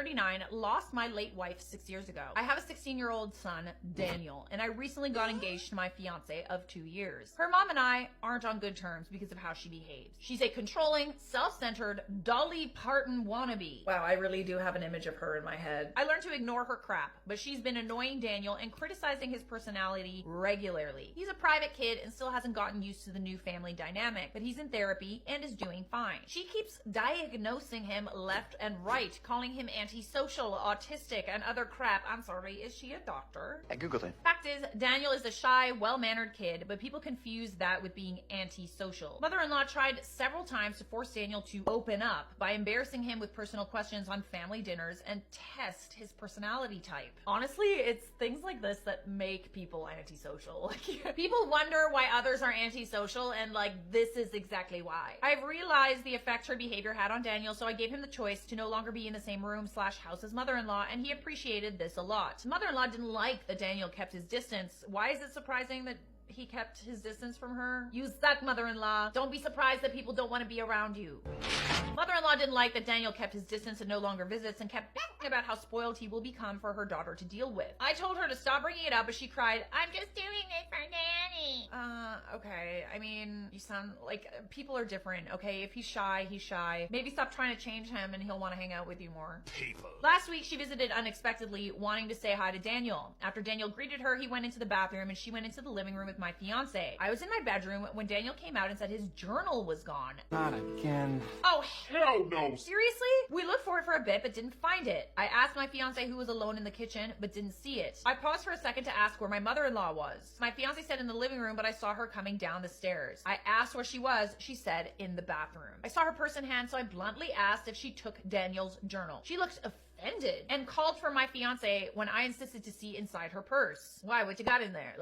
39, lost my late wife 6 years ago. I have a 16-year-old son, Daniel, and I recently got engaged to my fiance of 2 years. Her mom and I aren't on good terms because of how she behaves. She's a controlling, self-centered, Dolly Parton wannabe. Wow, I really do have an image of her in my head. I learned to ignore her crap, but she's been annoying Daniel and criticizing his personality regularly. He's a private kid and still hasn't gotten used to the new family dynamic, but he's in therapy and is doing fine. She keeps diagnosing him left and right, calling him antisocial, autistic, and other crap. I'm sorry, is she a doctor? I googled it. Fact is, Daniel is a shy, well-mannered kid, but people confuse that with being antisocial. Mother-in-law tried several times to force Daniel to open up by embarrassing him with personal questions on family dinners and test his personality type. Honestly, it's things like this that make people antisocial. People wonder why others are antisocial, and this is exactly why. I've realized the effect her behavior had on Daniel, so I gave him the choice to no longer be in the same room / house as mother-in-law, and he appreciated this a lot. Mother-in-law didn't like that Daniel kept his distance. Why is it surprising that he kept his distance from her? You suck, mother-in-law. Don't be surprised that people don't want to be around you. Mother-in-law didn't like that Daniel kept his distance and no longer visits, and kept talking about how spoiled he will become for her daughter to deal with. I told her to stop bringing it up, but she cried, "I'm just doing it for Danny." Okay. I mean, you sound like people are different, okay? If he's shy, he's shy. Maybe stop trying to change him and he'll want to hang out with you more. People. Last week, she visited unexpectedly, wanting to say hi to Daniel. After Daniel greeted her, he went into the bathroom and she went into the living room with my fiance. I was in my bedroom when Daniel came out and said his journal was gone. Not again. Oh, Hell no. seriously? We looked for it for a bit, but didn't find it. I asked my fiance who was alone in the kitchen, but didn't see it. I paused for a second to ask where my mother-in-law was. My fiance said in the living room, but I saw her coming down the stairs. I asked where she was. She said in the bathroom. I saw her purse in hand, so I bluntly asked if she took Daniel's journal. She looked offended and called for my fiance when I insisted to see inside her purse. Why? What you got in there?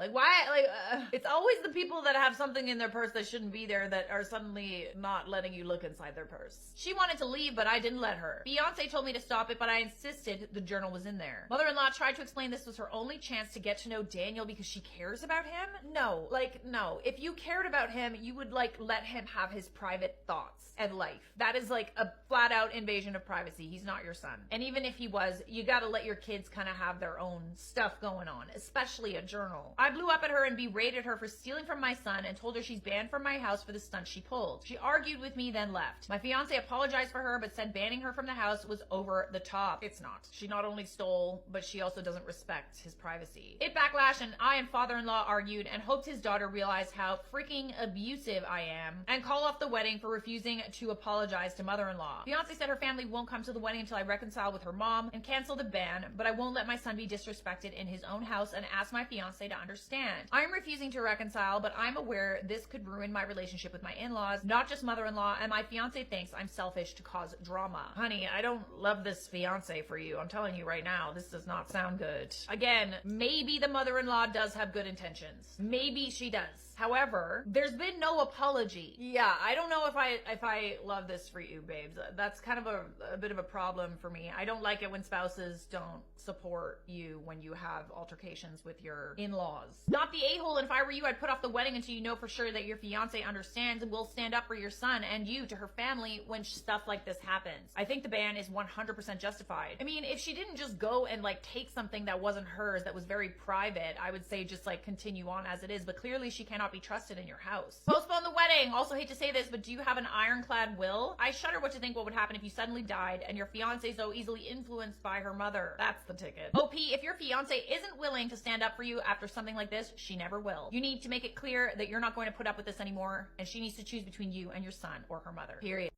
It's always the people that have something in their purse that shouldn't be there that are suddenly not letting you look inside their purse. She wanted to leave, but I didn't let her. Fiance told me to stop it, but I insisted the journal was in there. Mother-in-law tried to explain this was her only chance to get to know Daniel because she cares about him. No. No. If you cared about him, you would let him have his private thoughts and life. That is a flat out invasion of privacy. He's not your son. And even if he was, you gotta let your kids kind of have their own stuff going on, especially a journal. I blew up at her and berated her for stealing from my son and told her she's banned from my house for the stunt she pulled. She argued with me, then left. My fiance apologized for her, but said banning her from the house was over the top. It's not. She not only stole, but she also doesn't respect his privacy. It backlashed, and I and father-in-law argued and hoped his daughter realized how freaking abusive I am and call off the wedding for refusing to apologize to mother-in-law. Fiance said her family won't come to the wedding until I reconcile with her mom and cancel the ban, but I won't let my son be disrespected in his own house and ask my fiance to understand. I'm refusing to reconcile, but I'm aware this could ruin my relationship with my in-laws, not just mother-in-law, and my fiance thinks I'm selfish to cause drama. Honey, I don't love this fiance for you. I'm telling you right now, this does not sound good. Again, maybe the mother-in-law does have good intentions. Maybe she does. However, there's been no apology. Yeah, I don't know if I love this for you, babes. That's kind of a bit of a problem for me. I don't like it when spouses don't support you when you have altercations with your in-laws. Not the a-hole, and if I were you, I'd put off the wedding until you know for sure that your fiance understands and will stand up for your son and you to her family when stuff like this happens. I think the ban is 100% justified. I mean, if she didn't just go and take something that wasn't hers, that was very private, I would say just continue on as it is, but clearly she cannot be trusted in your house. Postpone the wedding. Also hate to say this, but do you have an ironclad will? I shudder what to think what would happen if you suddenly died and your fiance so easily influenced by her mother. That's the ticket. OP, if your fiance isn't willing to stand up for you after something like this, she never will. You need to make it clear that you're not going to put up with this anymore, and she needs to choose between you and your son or her mother. Period.